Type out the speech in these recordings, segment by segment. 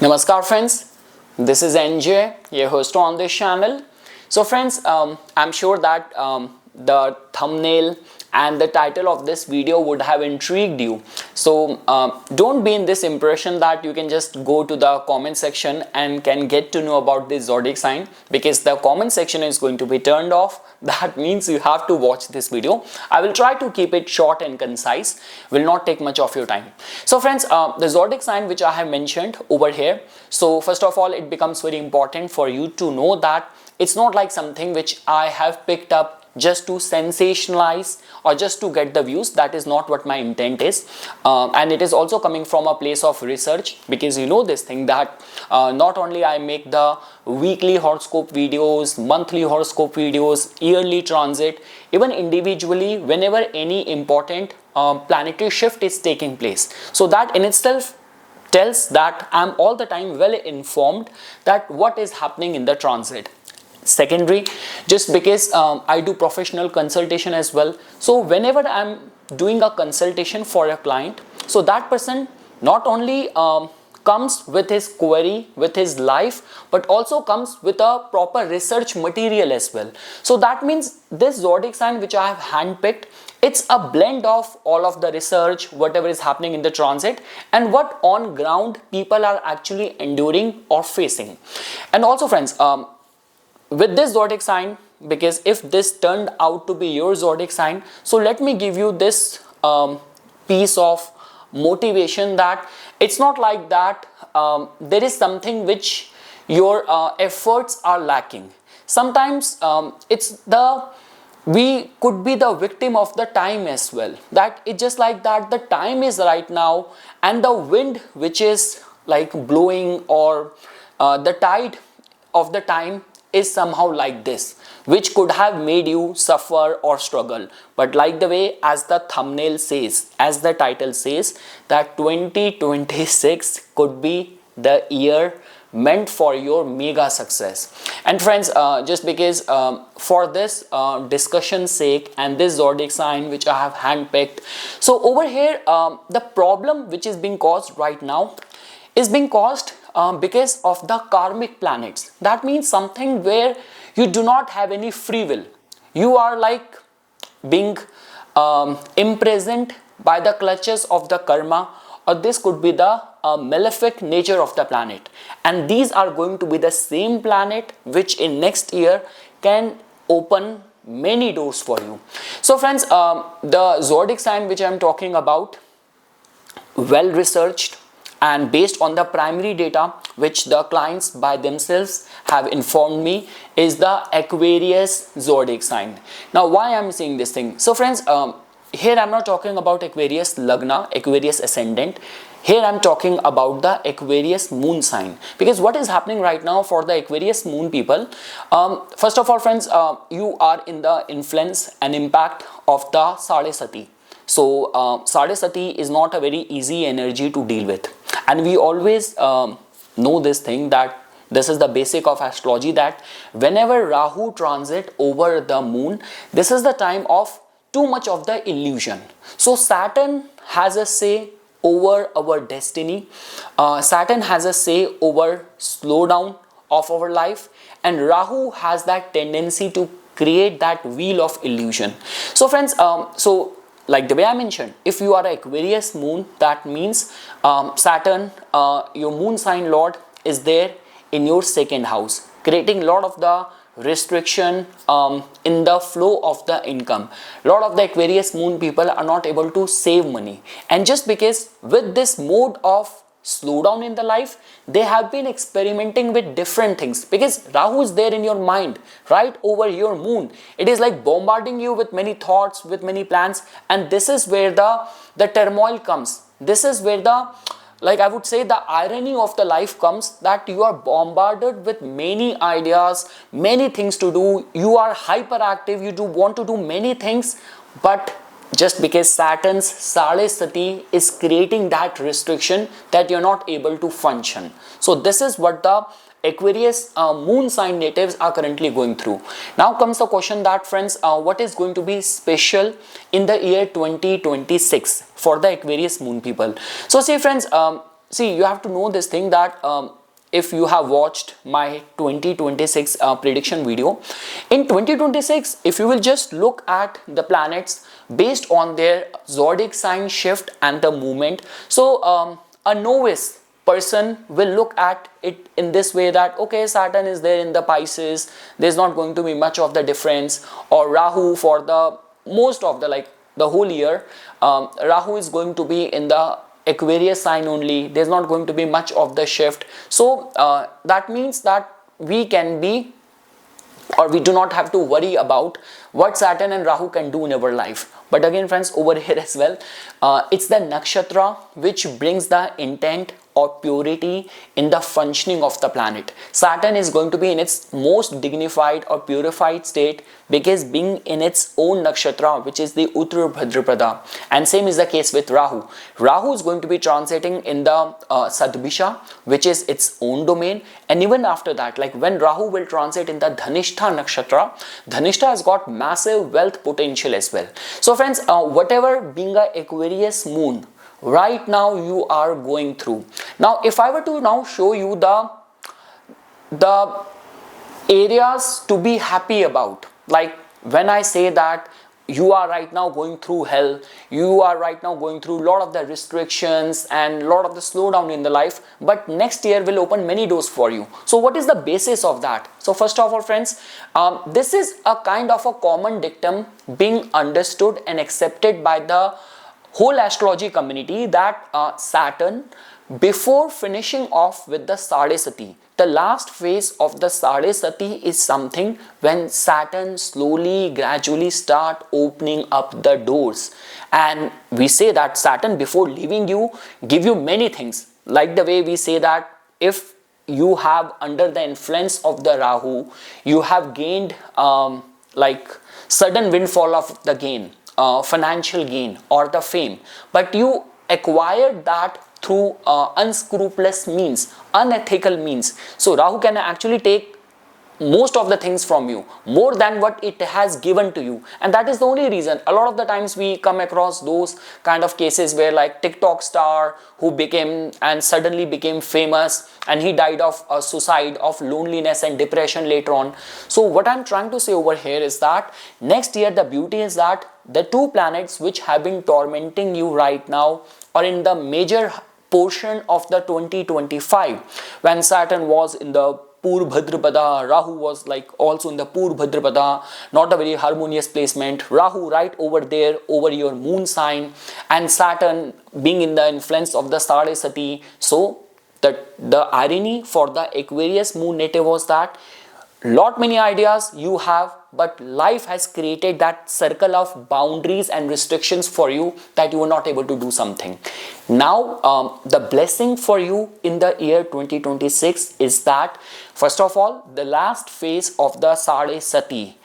Namaskar friends, this is NJ, your host on this channel. So friends, I'm sure that the thumbnail and the title of this video would have intrigued you. So don't be in this impression that you can just go to the comment section and can get to know about this zodiac sign, because the comment section is going to be turned off. That means you have to watch this video. I will try to keep it short and concise, will not take much of your time. So friends, the zodiac sign which I have mentioned over here, so first of all, it becomes very important for you to know that it's not like something which I have picked up just to sensationalize or just to get the views. That is not what my intent is, and it is also coming from a place of research, because you know this thing that not only I make the weekly horoscope videos, monthly horoscope videos, yearly transit, even individually whenever any important planetary shift is taking place. So that in itself tells that I'm all the time well informed that what is happening in the transit. Secondary, just because I do professional consultation as well, so whenever I'm doing a consultation for a client, so that person not only comes with his query, with his life, but also comes with a proper research material as well. So that means this zodiac sign which I have handpicked, it's a blend of all of the research, whatever is happening in the transit, and what on ground people are actually enduring or facing. And also friends, with this zodiac sign, because if this turned out to be your zodiac sign, so let me give you this piece of motivation that it's not like that there is something which your efforts are lacking. Sometimes we could be the victim of the time as well, that it's just like that the time is right now, and the wind which is like blowing, or the tide of the time is somehow like this, which could have made you suffer or struggle. But like the way as the thumbnail says, as the title says, that 2026 could be the year meant for your mega success. And friends, just because for this discussion's sake and this zodiac sign which I have handpicked, so over here the problem which is being caused right now is being caused because of the karmic planets. That means something where you do not have any free will. You are like being imprisoned by the clutches of the karma, or this could be the malefic nature of the planet. And these are going to be the same planet which in next year can open many doors for you. So friends, the zodiac sign which I am talking about, well researched and based on the primary data which the clients by themselves have informed me, is the Aquarius zodiac sign. Now why I'm saying this thing? So friends, here I'm not talking about Aquarius Lagna, Aquarius ascendant. Here I'm talking about the Aquarius moon sign, because what is happening right now for the Aquarius moon people, first of all friends, you are in the influence and impact of the Sade Sati. So Sade Sati is not a very easy energy to deal with, and we always know this thing, that this is the basic of astrology, that whenever Rahu transit over the moon, this is the time of too much of the illusion. So Saturn has a say over our destiny. Saturn has a say over slowdown of our life, and Rahu has that tendency to create that wheel of illusion. So friends, so like the way I mentioned, if you are an Aquarius moon, that means Saturn, your moon sign lord, is there in your second house, creating a lot of the restriction in the flow of the income. A lot of the Aquarius moon people are not able to save money, and just because with this mode of slowdown in the life, they have been experimenting with different things, because Rahu is there in your mind right over your moon. It is like bombarding you with many thoughts, with many plans, and this is where the turmoil comes. This is where the, like I would say, the irony of the life comes, that you are bombarded with many ideas, many things to do. You are hyperactive, you do want to do many things, but just because Saturn's Sade Sati is creating that restriction, that you're not able to function. So this is what the Aquarius moon sign natives are currently going through. Now comes the question that friends, what is going to be special in the year 2026 for the Aquarius moon people? So see friends, see, you have to know this thing that if you have watched my 2026 prediction video, in 2026, if you will just look at the planets based on their zodiac sign shift and the movement, so a novice person will look at it in this way that okay, Saturn is there in the Pisces, there's not going to be much of the difference, or Rahu for the most of the like the whole year, Rahu is going to be in the Aquarius sign only, there's not going to be much of the shift. So that means that we can be, or we do not have to worry about what Saturn and Rahu can do in our life. But again friends, over here as well, it's the nakshatra which brings the intent or purity in the functioning of the planet. Saturn is going to be in its most dignified or purified state because being in its own nakshatra, which is the Uttar Bhadrapada, and same is the case with Rahu. Rahu is going to be transiting in the Sadbisha, which is its own domain, and even after that, like when Rahu will transit in the Dhanishta nakshatra, Dhanishta has got massive wealth potential as well. So friends, whatever being a Aquarius moon right now you are going through. Now if I were to now show you the areas to be happy about, like when I say that you are right now going through hell, you are right now going through a lot of the restrictions and a lot of the slowdown in the life, but next year will open many doors for you. So what is the basis of that? So first of all friends, this is a kind of a common dictum being understood and accepted by the whole astrology community that Saturn, before finishing off with the Sadesati, the last phase of the Sadesati is something when Saturn slowly, gradually start opening up the doors. And we say that Saturn before leaving you, give you many things. Like the way we say that if you have under the influence of the Rahu, you have gained like sudden windfall of the gain, financial gain or the fame, but you acquired that through unscrupulous means, unethical means. So Rahu can actually take most of the things from you, more than what it has given to you, and that is the only reason. A lot of the times we come across those kind of cases where like TikTok star who became and suddenly became famous and he died of suicide, of loneliness and depression later on. So what I'm trying to say over here is that next year the beauty is that the two planets which have been tormenting you right now, or in the major portion of the 2025, when Saturn was in the Purva Bhadrapada, Rahu was like also in the Purva Bhadrapada, not a very harmonious placement. Rahu right over there over your moon sign, and Saturn being in the influence of the Sadesati. So the irony for the Aquarius moon native was that lot many ideas you have, but life has created that circle of boundaries and restrictions for you that you were not able to do something. Now the blessing for you in the year 2026 is that first of all, the last phase of the Sadesati,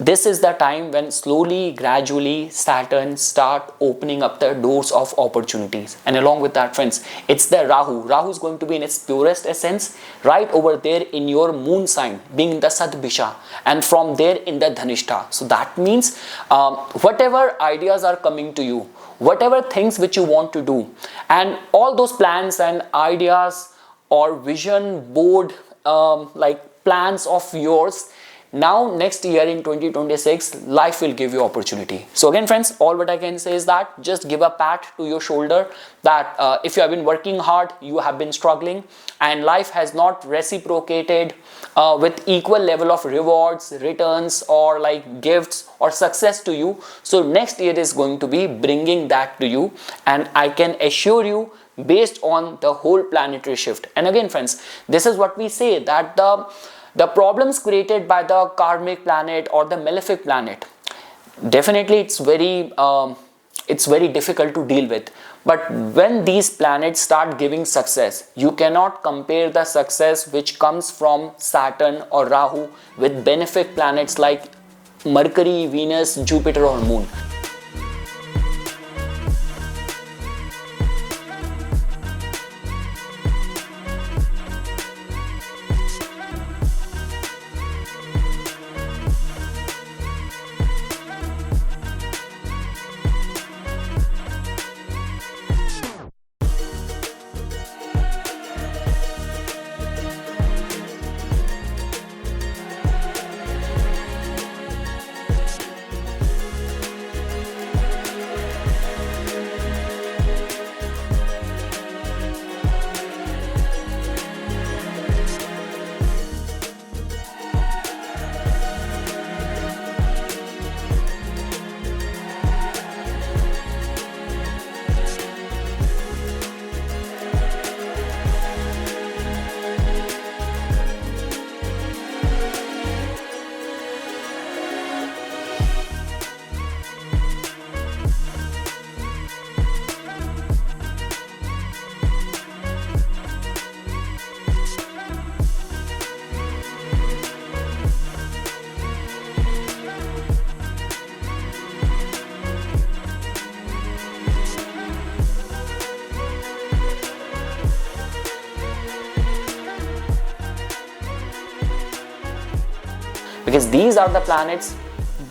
this is the time when slowly, gradually Saturn start opening up the doors of opportunities. And along with that friends, it's the Rahu. Rahu is going to be in its purest essence right over there in your moon sign, being in the Sadbisha, and from there in the Dhanishta. So that means whatever ideas are coming to you, whatever things which you want to do, and all those plans and ideas or vision board like plans of yours, now next year in 2026 life will give you opportunity. So again friends, all what I can say is that just give a pat to your shoulder that if you have been working hard, you have been struggling, and life has not reciprocated with equal level of rewards, returns or like gifts or success to you. So next year is going to be bringing that to you, and I can assure you based on the whole planetary shift. And again friends, this is what we say that the problems created by the karmic planet or the malefic planet, definitely it's very difficult to deal with. But when these planets start giving success, you cannot compare the success which comes from Saturn or Rahu with benefic planets like Mercury, Venus, Jupiter or Moon. because these are the planets.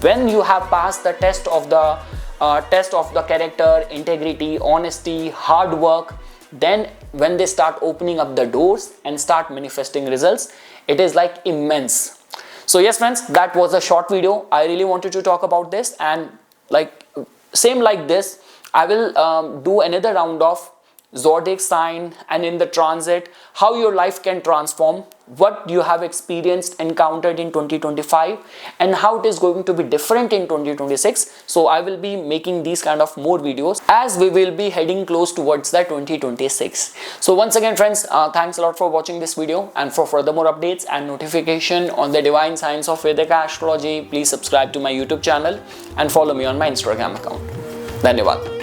When you have passed the test of the character, integrity, honesty, hard work, then when they start opening up the doors and start manifesting results, it is like immense. So yes friends, that was a short video. I really wanted to talk about this, and like same like this, I will do another round of zodiac sign and in the transit, how your life can transform, what you have experienced, encountered in 2025, and how it is going to be different in 2026. So I will be making these kind of more videos as we will be heading close towards the 2026. So once again friends, thanks a lot for watching this video, and for further more updates and notification on the divine science of Vedic astrology, please subscribe to my YouTube channel and follow me on my Instagram account. Dhanyavad.